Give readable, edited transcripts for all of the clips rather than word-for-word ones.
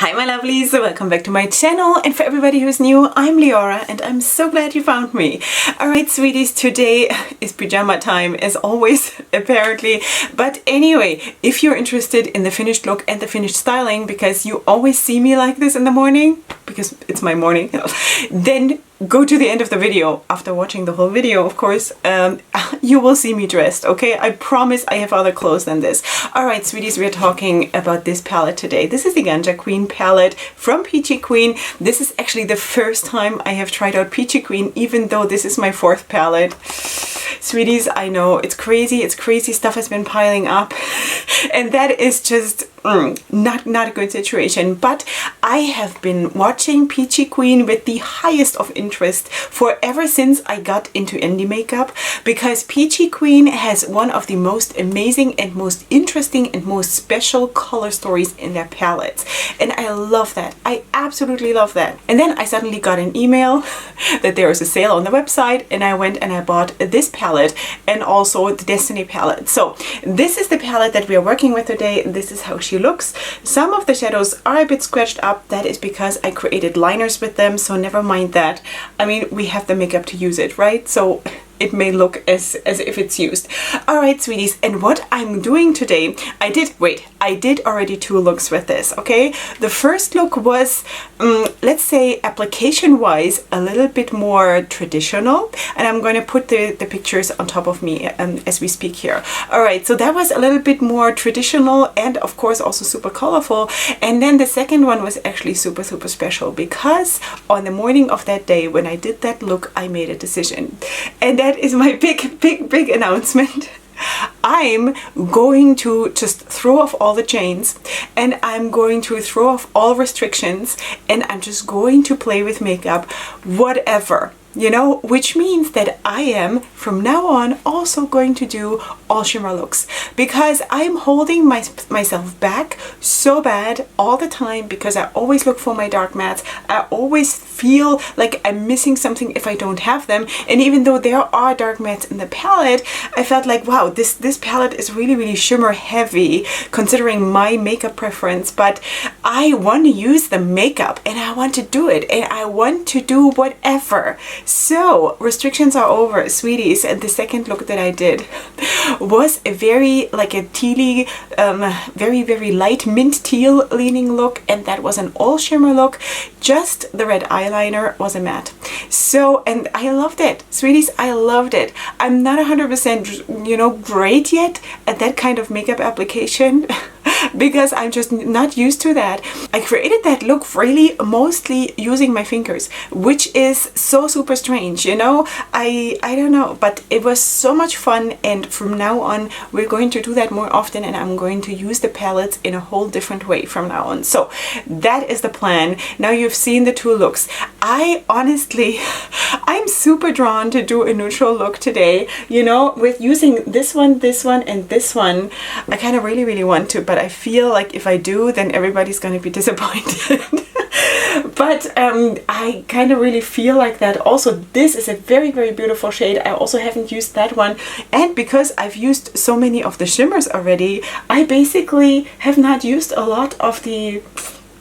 Hi my lovelies, welcome back to my channel, and for everybody who's new, I'm Leorah and I'm so glad you found me. Alright sweeties, today is pajama time as always apparently, but anyway, if you're interested in the finished look and the finished styling, because you always see me like this in the morning, because it's my morning, then go to the end of the video. After watching the whole video, of course, you will see me dressed, okay? I promise I have other clothes than this. Alright sweeties, we're talking about this palette today. This is the Ganja Queen Palette from Peachy Queen. This is actually the first time I have tried out Peachy Queen, even though this is my fourth palette. Sweeties, I know, it's crazy stuff has been piling up and that is just not a good situation, but I have been watching Peachy Queen with the highest of interest for ever since I got into indie makeup, because Peachy Queen has one of the most amazing and most interesting and most special color stories in their palettes, and I love that. I absolutely love that. And then I suddenly got an email that there is a sale on the website, and I went and I bought this palette and also the Destiny palette. So this is the palette that we are working with today. This is how she looks. Some of the shadows are a bit scratched up. That is because I created liners with them, so never mind that. I mean, we have the makeup to use it, right? So it may look as if it's used. Alright sweeties, and what I'm doing today, I did already two looks with this, okay? The first look was, let's say application wise, a little bit more traditional, and I'm going to put the pictures on top of me as we speak here. Alright, so that was a little bit more traditional and of course also super colorful. And then the second one was actually super special, because on the morning of that day when I did that look, I made a decision, and that is my big announcement. I'm going to just throw off all the chains, and I'm going to throw off all restrictions, and I'm just going to play with makeup, whatever. You know, which means that I am from now on also going to do all shimmer looks, because I'm holding myself back so bad all the time, because I always look for my dark mattes. I always feel like I'm missing something if I don't have them, and even though there are dark mattes in the palette, I felt like, wow, this palette is really shimmer heavy considering my makeup preference, but I want to use the makeup and I want to do it and I want to do whatever. So restrictions are over, sweeties, and the second look that I did was a very like a tealy, very light mint teal leaning look, and that was an all shimmer look. Just the red eyeliner was a matte. So, and I loved it, sweeties, I loved it. I'm not 100%, you know, great yet at that kind of makeup application because I'm just not used to that. I created that look really mostly using my fingers, which is so super strange, you know. I don't know, but it was so much fun, and from now on we're going to do that more often, and I'm going to use the palettes in a whole different way from now on. So that is the plan. Now you've seen the two looks. I honestly, I'm super drawn to do a neutral look today, you know, with using this one, and this one. I kind of really want to, but I feel like if I do, then everybody's going to be disappointed. But I kind of really feel like that. Also, this is a very beautiful shade. I also haven't used that one, and because I've used so many of the shimmers already, I basically have not used a lot of the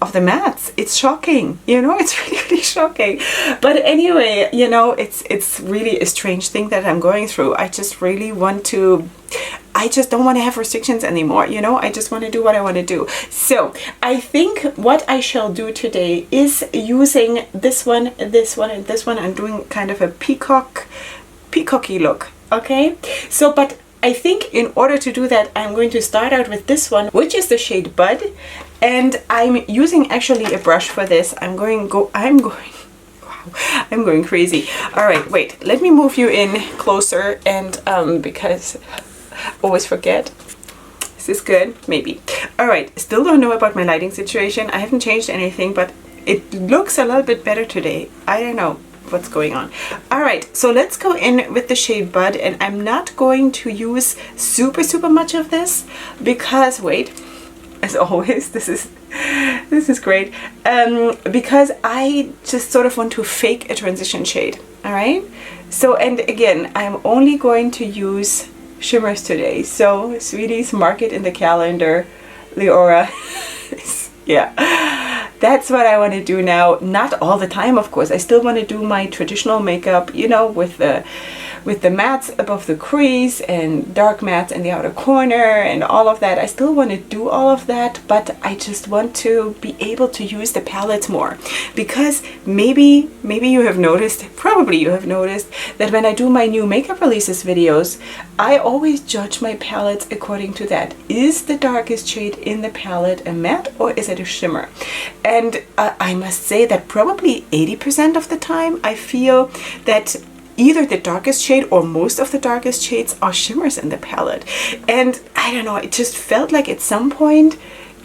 mattes. It's shocking, you know, it's really shocking. But anyway, you know, it's really a strange thing that I'm going through. I just really want to, I just don't want to have restrictions anymore, you know. I just want to do what I want to do. So I think what I shall do today is using this one, and this one. I'm doing kind of a peacocky look, okay? So, but I think in order to do that, I'm going to start out with this one, which is the shade Bud, and I'm using actually a brush for this. I'm going crazy. All right, wait, let me move you in closer, and because I always forget. Is this good? Maybe. All right, still don't know about my lighting situation. I haven't changed anything, but it looks a little bit better today. I don't know what's going on. All right, so let's go in with the shade Bud, and I'm not going to use super much of this because, wait, as always, this is great, because I just sort of want to fake a transition shade. All right, so, and again, I'm only going to use shimmers today, so sweeties, mark it in the calendar. Leorah, yeah, that's what I want to do now. Not all the time, of course. I still want to do my traditional makeup, you know, with the mattes above the crease and dark mattes in the outer corner and all of that. I still want to do all of that, but I just want to be able to use the palettes more, because maybe you have noticed, probably you have noticed, that when I do my new makeup releases videos, I always judge my palettes according to that. Is the darkest shade in the palette a matte or is it a shimmer? And I must say that probably 80% of the time I feel that either the darkest shade or most of the darkest shades are shimmers in the palette. And I don't know, it just felt like at some point,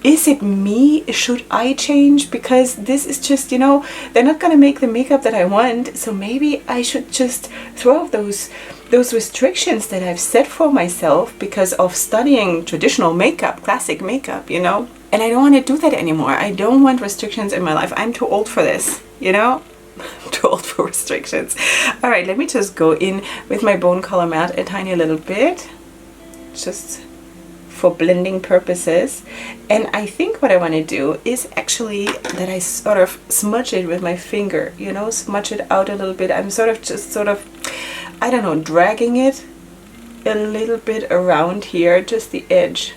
is it me? Should I change? Because this is just, you know, they're not gonna make the makeup that I want, so maybe I should just throw off those restrictions that I've set for myself because of studying traditional makeup, classic makeup, you know? And I don't want to do that anymore. I don't want restrictions in my life. I'm too old for this, you know? Too old for restrictions. All right, let me just go in with my bone color matte a tiny little bit, just for blending purposes. And I think what I want to do is actually that I sort of smudge it with my finger, you know, smudge it out a little bit. I'm sort of, I don't know, dragging it a little bit around here, just the edge.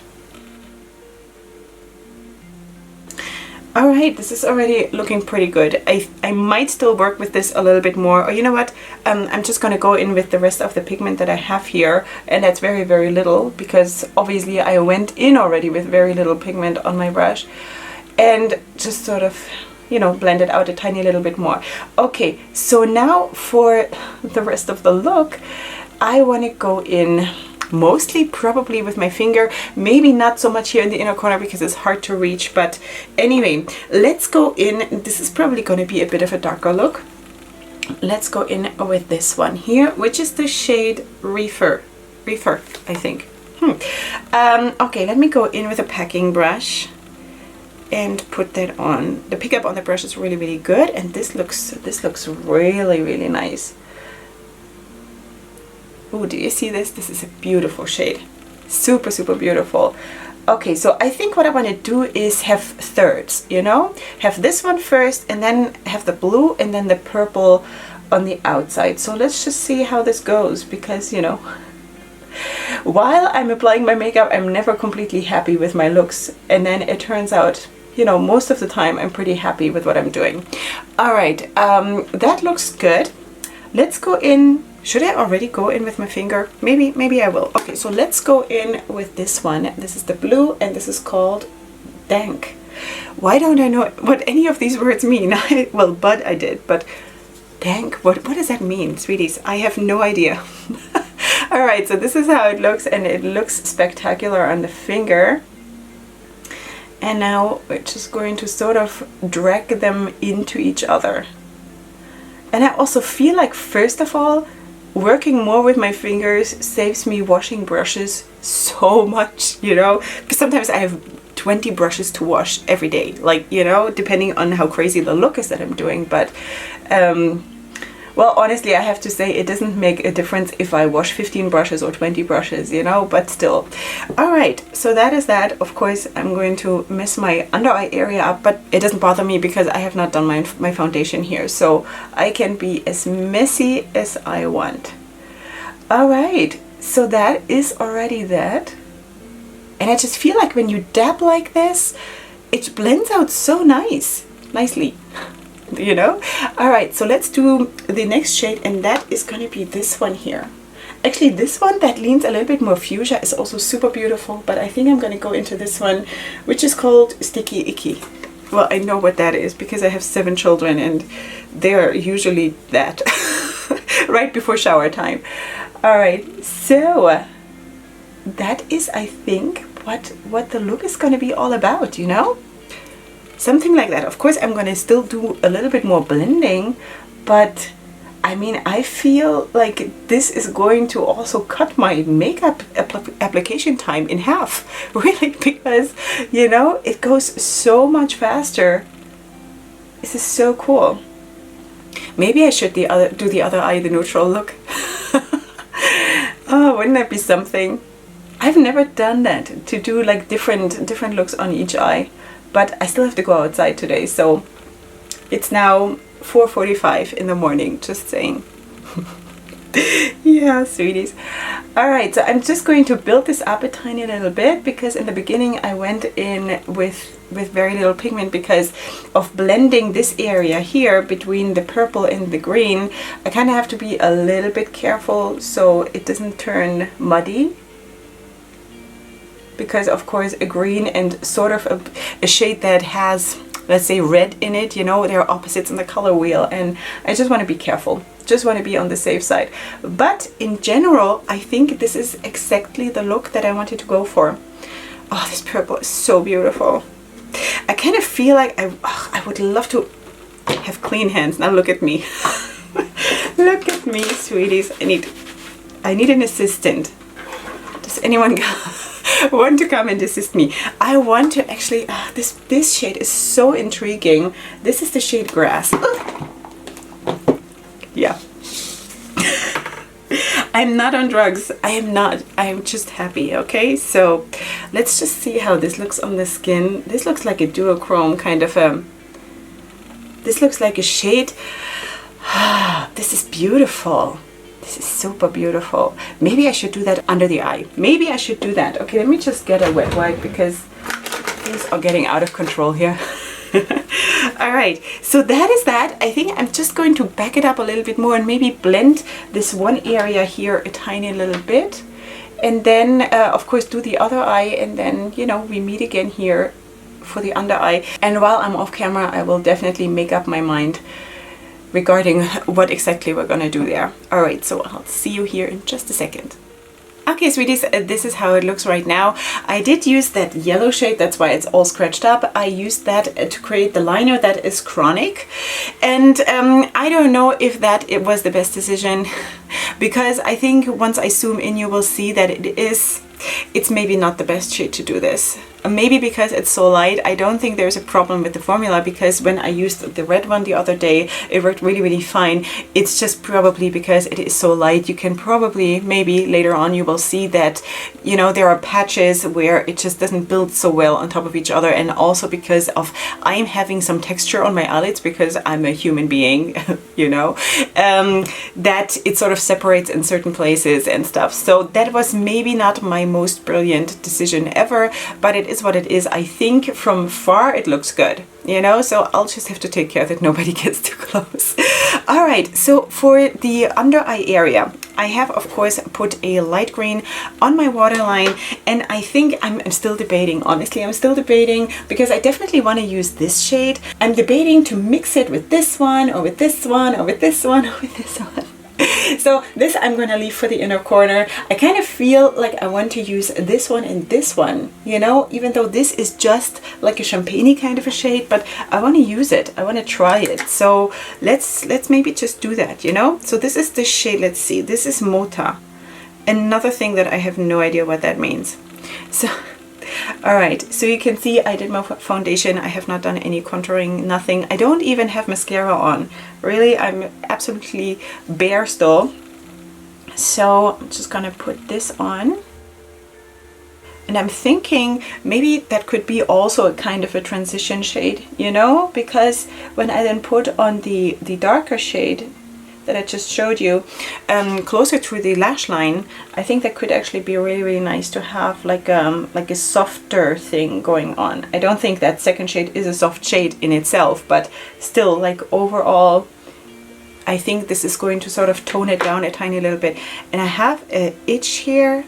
All right, this is already looking pretty good. I might still work with this a little bit more, or you know what, I'm just going to go in with the rest of the pigment that I have here, and that's very, very little, because obviously I went in already with very little pigment on my brush, and just sort of, you know, blend it out a tiny little bit more. Okay, so now for the rest of the look, I want to go in mostly probably with my finger, maybe not so much here in the inner corner because it's hard to reach, but anyway, let's go in. This is probably going to be a bit of a darker look. Let's go in with this one here, which is the shade Reefer, I think. Okay, let me go in with a packing brush and put that on. The pickup on the brush is really, really good, and this looks really, really nice. Oh, do you see this? This is a beautiful shade. Super, super beautiful. Okay, so I think what I want to do is have thirds, you know? Have this one first, and then have the blue, and then the purple on the outside. So let's just see how this goes, because, you know, while I'm applying my makeup, I'm never completely happy with my looks. And then it turns out, you know, most of the time I'm pretty happy with what I'm doing. All right, that looks good. Let's go in. Should I already go in with my finger? Maybe I will. Okay, so let's go in with this one. This is the blue, and this is called Dank. Why don't I know what any of these words mean? Well, Bud I did, but Dank, what does that mean, sweeties? I have no idea. All right, so this is how it looks, and it looks spectacular on the finger. And now we're just going to sort of drag them into each other. And I also feel like, first of all, working more with my fingers saves me washing brushes so much, you know, because sometimes I have 20 brushes to wash every day, like, you know, depending on how crazy the look is that I'm doing. But well, honestly, I have to say it doesn't make a difference if I wash 15 brushes or 20 brushes, you know, but still. All right, so that is that. Of course, I'm going to mess my under eye area up, but it doesn't bother me because I have not done my foundation here, so I can be as messy as I want. All right, so that is already that. And I just feel like when you dab like this, it blends out so nicely. You know? All right, so let's do the next shade, and that is going to be this one here. Actually, this one that leans a little bit more fuchsia is also super beautiful, but I think I'm going to go into this one, which is called Sticky Icky. Well, I know what that is because I have 7 children, and they're usually that right before shower time. All right, so that is, I think, what the look is going to be all about, you know? Something like that. Of course, I'm going to still do a little bit more blending, but I mean, I feel like this is going to also cut my makeup application time in half, really, because, you know, it goes so much faster. This is so cool. Maybe I should do the other eye, the neutral look. Oh, wouldn't that be something? I've never done that, to do like different looks on each eye. but I still have to go outside today, so it's now 4:45 in the morning, just saying. Yeah, sweeties. Alright, so I'm just going to build this up a tiny little bit, because in the beginning I went in with very little pigment because of blending this area here between the purple and the green. I kind of have to be a little bit careful so it doesn't turn muddy, because of course a green and sort of a shade that has, let's say, red in it, you know, they're opposites in the color wheel, and I just want to be careful, just want to be on the safe side. But in general, I think this is exactly the look that I wanted to go for. Oh, this purple is so beautiful. I kind of feel like I would love to have clean hands. Now look at me. Look at me, sweeties. I need an assistant. Does anyone want to come and assist me? I want to actually, this shade is so intriguing. This is the shade Grass. Yeah. I'm not on drugs. I am not. I am just happy, okay? So let's just see how this looks on the skin. This looks like a duochrome kind of a... This looks like a shade. This is beautiful. This is super beautiful. Maybe I should do that under the eye. Maybe I should do that. Okay, let me just get a wet wipe because things are getting out of control here. Alright, so that is that. I think I'm just going to back it up a little bit more and maybe blend this one area here a tiny little bit. And then, of course, do the other eye, and then, you know, we meet again here for the under eye. And while I'm off camera, I will definitely make up my mind regarding what exactly we're gonna do there. Alright, so I'll see you here in just a second. Okay, sweeties, this is how it looks right now. I did use that yellow shade, that's why it's all scratched up. I used that to create the liner that is Chronic. And I don't know if that it was the best decision, because I think once I zoom in, you will see that it's maybe not the best shade to do this. Maybe because it's so light. I don't think there's a problem with the formula, because when I used the red one the other day, it worked really, really fine. It's just probably because it is so light. You can probably, maybe later on, you will see that, you know, there are patches where it just doesn't build so well on top of each other. And also because of, I'm having some texture on my eyelids because I'm a human being, you know, that it sort of separates in certain places and stuff. So that was maybe not my most brilliant decision ever, but it is what it is. I think from far it looks good, you know, so I'll just have to take care that nobody gets too close. All right, so for the under eye area, I have of course put a light green on my waterline, and I think I'm still debating, honestly. I'm still debating because I definitely want to use this shade. I'm debating to mix it with this one or with this one or with this one or with this one. So this I'm going to leave for the inner corner. I kind of feel like I want to use this one and this one, you know, even though this is just like a champagne-y kind of a shade, but I want to use it. I want to try it. So let's maybe just do that, you know. So this is the shade, let's see, this is Mota. Another thing that I have no idea what that means. So alright, so you can see I did my foundation. I have not done any contouring, nothing. I don't even have mascara on. Really, I'm absolutely bare still. So I'm just gonna put this on. And I'm thinking maybe that could be also a kind of a transition shade, you know? Because when I then put on the darker shade that I just showed you, closer to the lash line, I think that could actually be really, really nice to have like a softer thing going on. I don't think that second shade is a soft shade in itself, but still, like overall, I think this is going to sort of tone it down a tiny little bit. And I have an itch here.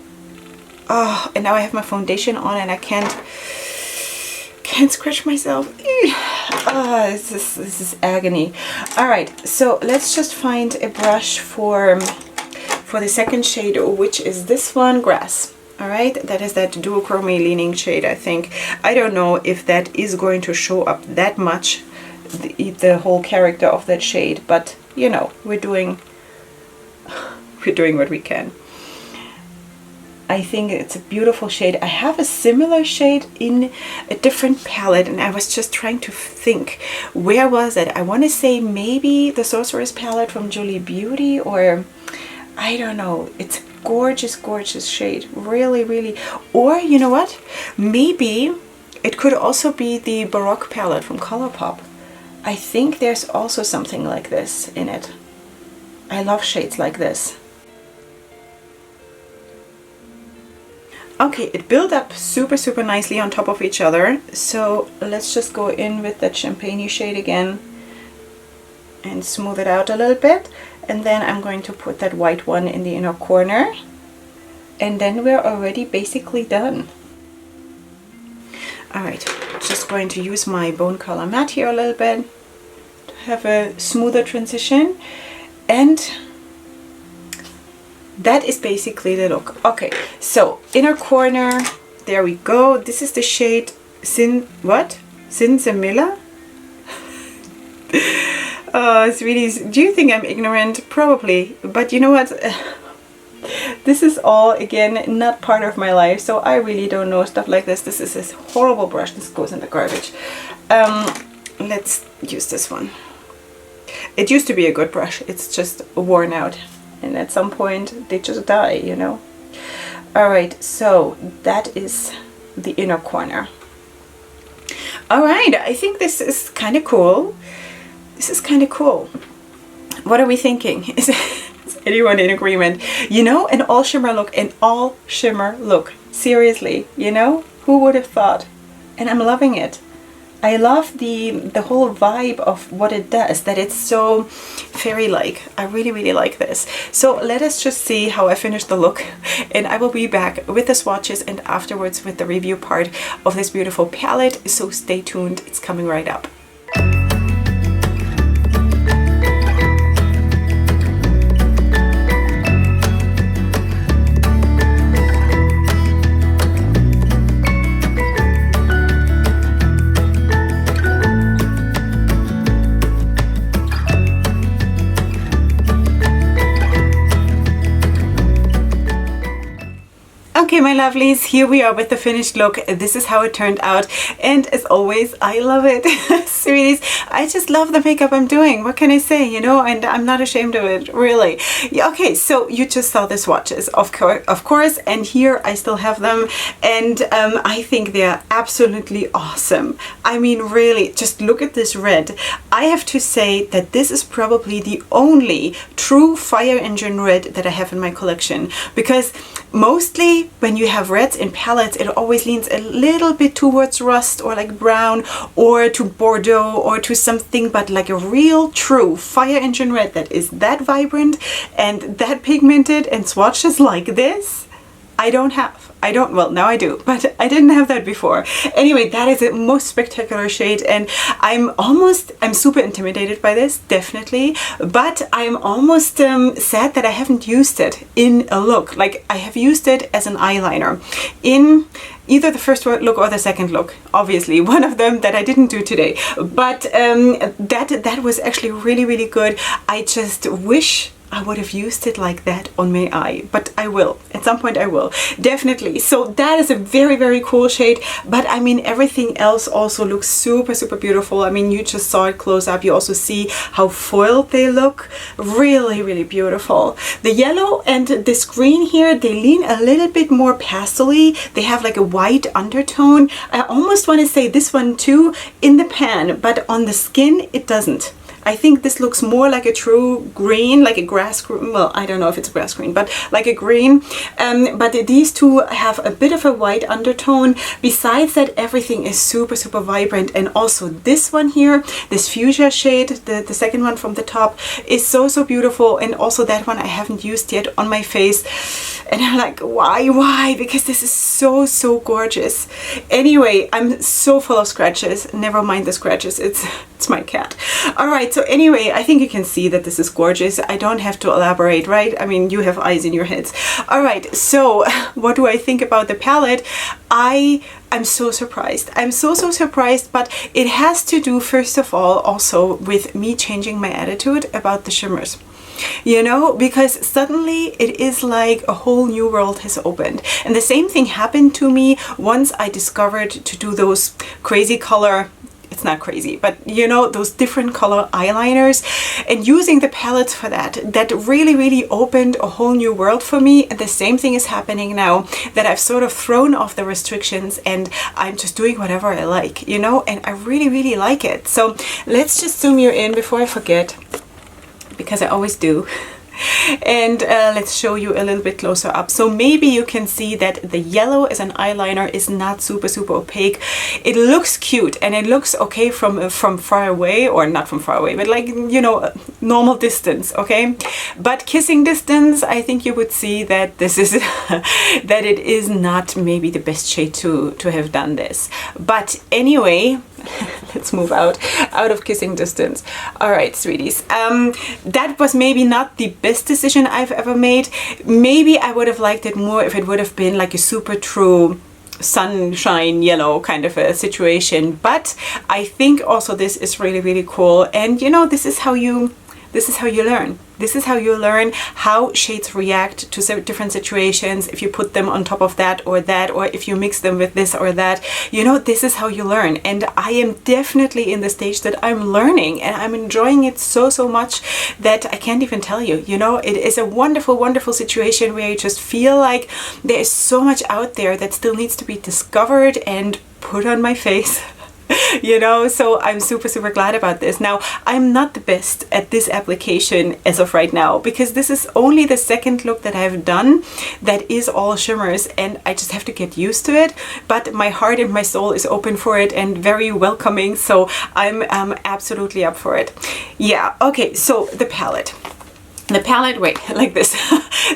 Oh, and now I have my foundation on and I can't scratch myself. Oh, this is agony. All right, so let's just find a brush for the second shade, which is this one, Grass. All right, that is that duochrome leaning shade, I think. I don't know if that is going to show up that much, the whole character of that shade, but you know, we're doing what we can. I think it's a beautiful shade. I have a similar shade in a different palette, and I was just trying to think, where was it? I want to say maybe the Sorceress palette from Julie Beauty, or I don't know. It's a gorgeous, gorgeous shade. Really, really. Or you know what? Maybe It could also be the Baroque palette from Colourpop. I think there's also something like this in it. I love shades like this. Okay, it built up super nicely on top of each other. So let's just go in with that champagne shade again and smooth it out a little bit. And then I'm going to put that white one in the inner corner. And then we're already basically done. Alright, just going to use my bone color matte here a little bit to have a smoother transition. And that is basically the look. Okay, so inner corner, there we go. This is the shade Sinsemilla? Oh, sweeties, do you think I'm ignorant? Probably, but you know what? This is all, again, not part of my life, so I really don't know stuff like this. This is this horrible brush. This goes in the garbage. Let's use this one. It used to be a good brush. It's just worn out. And at some point, they just die, you know. Alright, so that is the inner corner. Alright, I think this is kind of cool. This is kind of cool. What are we thinking? Is anyone in agreement? You know, an all shimmer look, an all shimmer look. Seriously, you know? Who would have thought? And I'm loving it. I love the whole vibe of what it does, that it's so fairy-like. I really like this. So let us just see how I finish the look, and I will be back with the swatches and afterwards with the review part of this beautiful palette. So stay tuned, it's coming right up. Okay, my lovelies, here we are with the finished look. This is how it turned out, and as always, I love it. Sweeties, I just love the makeup I'm doing. What can I say, you know, and I'm not ashamed of it, really. Okay, so you just saw the swatches, of course, and here I still have them, and I think they're absolutely awesome. I mean, really, just look at this red. I have to say that this is probably the only true fire engine red that I have in my collection, because mostly when you have reds in palettes, it always leans a little bit towards rust or like brown or to Bordeaux or to something, but like a real true fire engine red that is that vibrant and that pigmented and swatches like this, I don't have. Well, now I do, but I didn't have that before. Anyway, that is a most spectacular shade, and I'm super intimidated by this, definitely, but I'm almost sad that I haven't used it in a look. Like, I have used it as an eyeliner in either the first look or the second look, obviously, one of them that I didn't do today, but that was actually really good. I just wish I would have used it like that on my eye, but I will. At some point I will, definitely. So that is a very cool shade, but I mean, everything else also looks super beautiful. I mean, you just saw it close up. You also see how foiled they look. Really beautiful. The yellow and this green here, they lean a little bit more pastel-y. They have like a white undertone. I almost want to say this one too in the pan, but on the skin it doesn't. I think this looks more like a true green, like a grass green. Well, I don't know if it's grass green, but like a green. But these two have a bit of a white undertone. Besides that, everything is super vibrant. And also this one here, this fuchsia shade, the second one from the top, is so beautiful. And also that one I haven't used yet on my face. And I'm like, why? Because this is so gorgeous. Anyway, I'm so full of scratches. Never mind the scratches. It's my cat. All right. So anyway, I think you can see that this is gorgeous. I don't have to elaborate, right? I mean, you have eyes in your heads. All right. So what do I think about the palette? I'm so surprised. I'm so surprised, but it has to do, first of all, also with me changing my attitude about the shimmers. You know, because suddenly it is like a whole new world has opened. And the same thing happened to me once I discovered to do those crazy color it's not crazy, but you know, those different color eyeliners, and using the palettes for that really opened a whole new world for me. And the same thing is happening now, that I've sort of thrown off the restrictions and I'm just doing whatever I like, you know, and I really like it. So let's just zoom you in before I forget, because I always do. And let's show you a little bit closer up. So maybe you can see that the yellow as an eyeliner is not super opaque. It looks cute and it looks okay from far away, or not from far away, but like, you know, normal distance, okay? But kissing distance, I think you would see that this is that it is not maybe the best shade to have done this. But anyway, let's move out of kissing distance. All right, sweeties, that was maybe not the best decision I've ever made. Maybe I would have liked it more if it would have been like a super true sunshine yellow kind of a situation, but I think also this is really cool. And you know, this is how you learn. This is how you learn how shades react to different situations, if you put them on top of that, or if you mix them with this or that. You know, this is how you learn. And I am definitely in the stage that I'm learning, and I'm enjoying it so much that I can't even tell you. You know, it is a wonderful situation where you just feel like there is so much out there that still needs to be discovered and put on my face. You know, so I'm super glad about this. Now, I'm not the best at this application as of right now, because this is only the second look that I've done that is all shimmers, and I just have to get used to it. But my heart and my soul is open for it and very welcoming, so I'm absolutely up for it. Yeah, okay, so the palette. Wait, like this.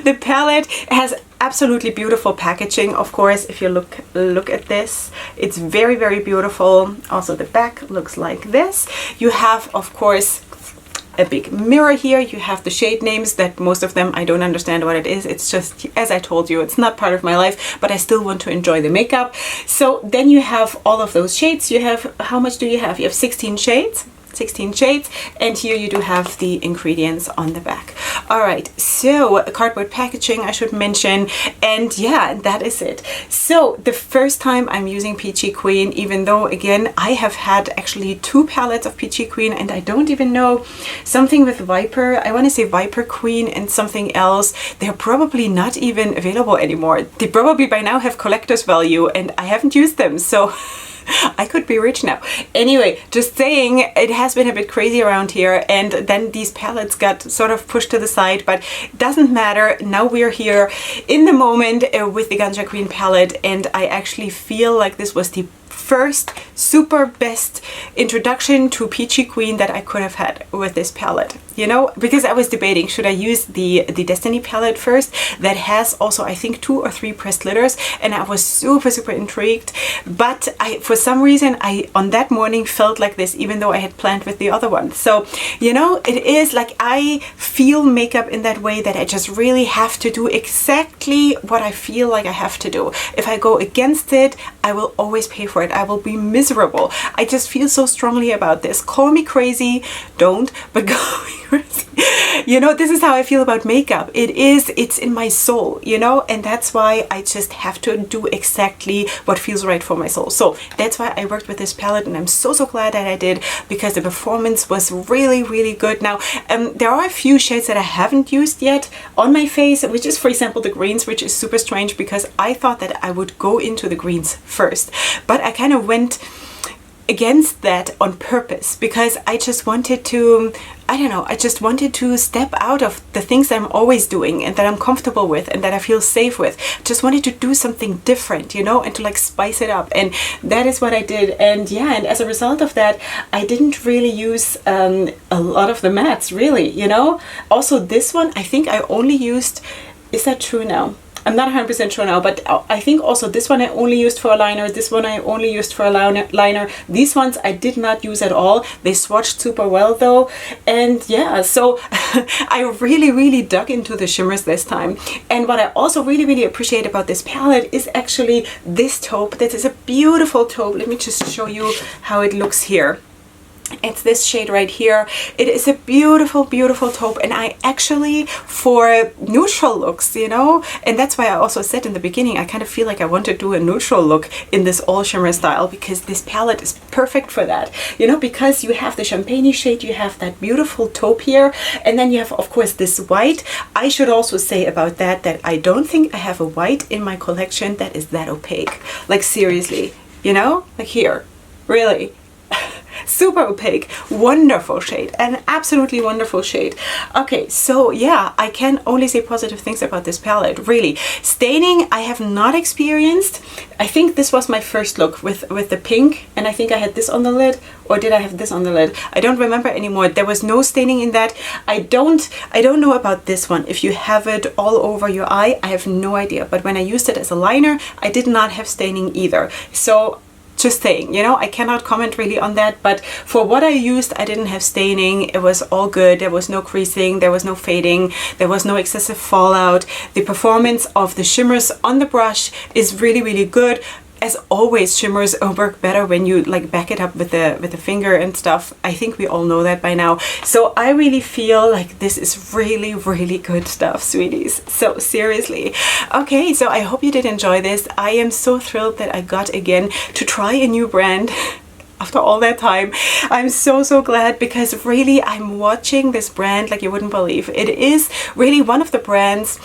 The palette has absolutely beautiful packaging, of course. If you look at this, it's very beautiful. Also, the back looks like this. You have, of course, a big mirror here. You have the shade names that most of them I don't understand what it is. It's just, as I told you, it's not part of my life, but I still want to enjoy the makeup. So then you have all of those shades. You have, how much do you have? You have 16 shades. 16 shades, and here you do have the ingredients on the back. All right, so cardboard packaging I should mention, and yeah, that is it. So the first time I'm using Peachy Queen, even though again I have had actually 2 palettes of Peachy Queen, and I don't even know, something with Viper, I want to say Viper Queen, and something else, they're probably not even available anymore. They probably by now have collector's value, and I haven't used them, so I could be rich now. Anyway, just saying, it has been a bit crazy around here, and then these palettes got sort of pushed to the side, but it doesn't matter. Now we're here in the moment with the Ganja Queen palette, and I actually feel like this was the first super best introduction to Peachy Queen that I could have had with this palette, you know, because I was debating, should I use the Destiny palette first, that has also I think 2 or 3 pressed glitters, and I was super intrigued, but for some reason I on that morning felt like this, even though I had planned with the other one. So you know, it is like I feel makeup in that way, that I just really have to do exactly what I feel like I have to do. If I go against it, I will always pay for it. I will be miserable. I just feel so strongly about this. Call me crazy, don't, but call me crazy. You know, this is how I feel about makeup. It's in my soul, you know, and that's why I just have to do exactly what feels right for my soul. So that's why I worked with this palette, and I'm so glad that I did, because the performance was really good. Now, there are a few shades that I haven't used yet on my face, which is, for example, the greens, which is super strange because I thought that I would go into the greens first, but I kind of went against that on purpose, because I just wanted to, I don't know, I just wanted to step out of the things that I'm always doing and that I'm comfortable with and that I feel safe with. Just wanted to do something different, you know, and to like spice it up, and that is what I did. And yeah, and as a result of that, I didn't really use a lot of the mattes, really, you know. Also this one, I think I only used, is that true now? I'm not 100% sure now, but I think also this one I only used for a liner, this one I only used for a liner. These ones I did not use at all. They swatched super well though. And yeah, so I really dug into the shimmers this time. And what I also really appreciate about this palette is actually this taupe. This is a beautiful taupe. Let me just show you how it looks here. It's this shade right here. It is a beautiful, beautiful taupe, and I actually, for neutral looks, you know, and that's why I also said in the beginning, I kind of feel like I want to do a neutral look in this all shimmer style, because this palette is perfect for that, you know, because you have the champagne shade, you have that beautiful taupe here, and then you have, of course, this white. I should also say about that, that I don't think I have a white in my collection that is that opaque. Like seriously, you know, like here, really. Super opaque, wonderful shade, an absolutely wonderful shade. Okay, so yeah, I can only say positive things about this palette, really. Staining, I have not experienced. I think this was my first look with the pink, and I think I had this on the lid, or did I have this on the lid? I don't remember anymore. There was no staining in that. I don't know about this one. If you have it all over your eye, I have no idea. But when I used it as a liner, I did not have staining either. So just saying, you know, I cannot comment really on that, but for what I used, I didn't have staining. It was all good. There was no creasing, there was no fading, there was no excessive fallout. The performance of the shimmers on the brush is really, really good. As always, shimmers work better when you like back it up with the finger and stuff. I think we all know that by now. So I really feel like this is really, really good stuff, sweeties. So seriously. Okay, so I hope you did enjoy this. I am so thrilled that I got again to try a new brand after all that time. I'm so glad, because really I'm watching this brand like you wouldn't believe. It is really one of the brands.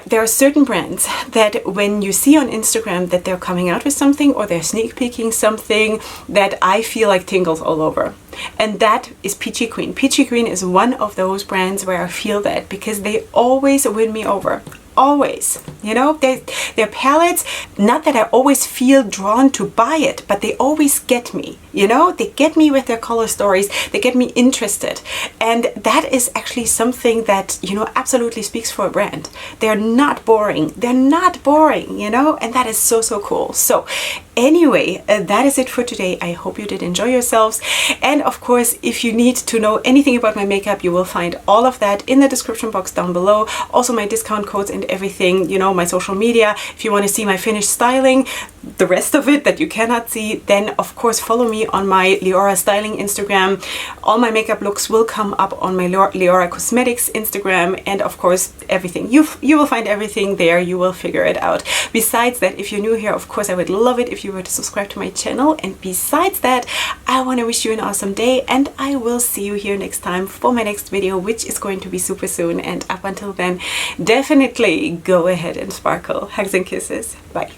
There are certain brands that when you see on Instagram that they're coming out with something, or they're sneak peeking something, that I feel like tingles all over. And that is Peachy Queen. Peachy Queen is one of those brands where I feel that, because they always win me over. Always, you know, their palettes, not that I always feel drawn to buy it, but they always get me, you know, they get me with their color stories, they get me interested. And that is actually something that, you know, absolutely speaks for a brand. They're not boring, you know, and that is so cool. So anyway, that is it for today. I hope you did enjoy yourselves. And of course, if you need to know anything about my makeup, you will find all of that in the description box down below. Also my discount codes and everything, you know, my social media. If you want to see my finished styling, the rest of it that you cannot see, then of course follow me on my Leorah styling Instagram. All my makeup looks will come up on my Leorah Cosmetics Instagram, and of course everything. You will find everything there. You will figure it out. Besides that, if you're new here, of course I would love it if you were to subscribe to my channel. And besides that, I want to wish you an awesome day, and I will see you here next time for my next video, which is going to be super soon. And up until then, definitely go ahead and sparkle. Hugs and kisses. Bye.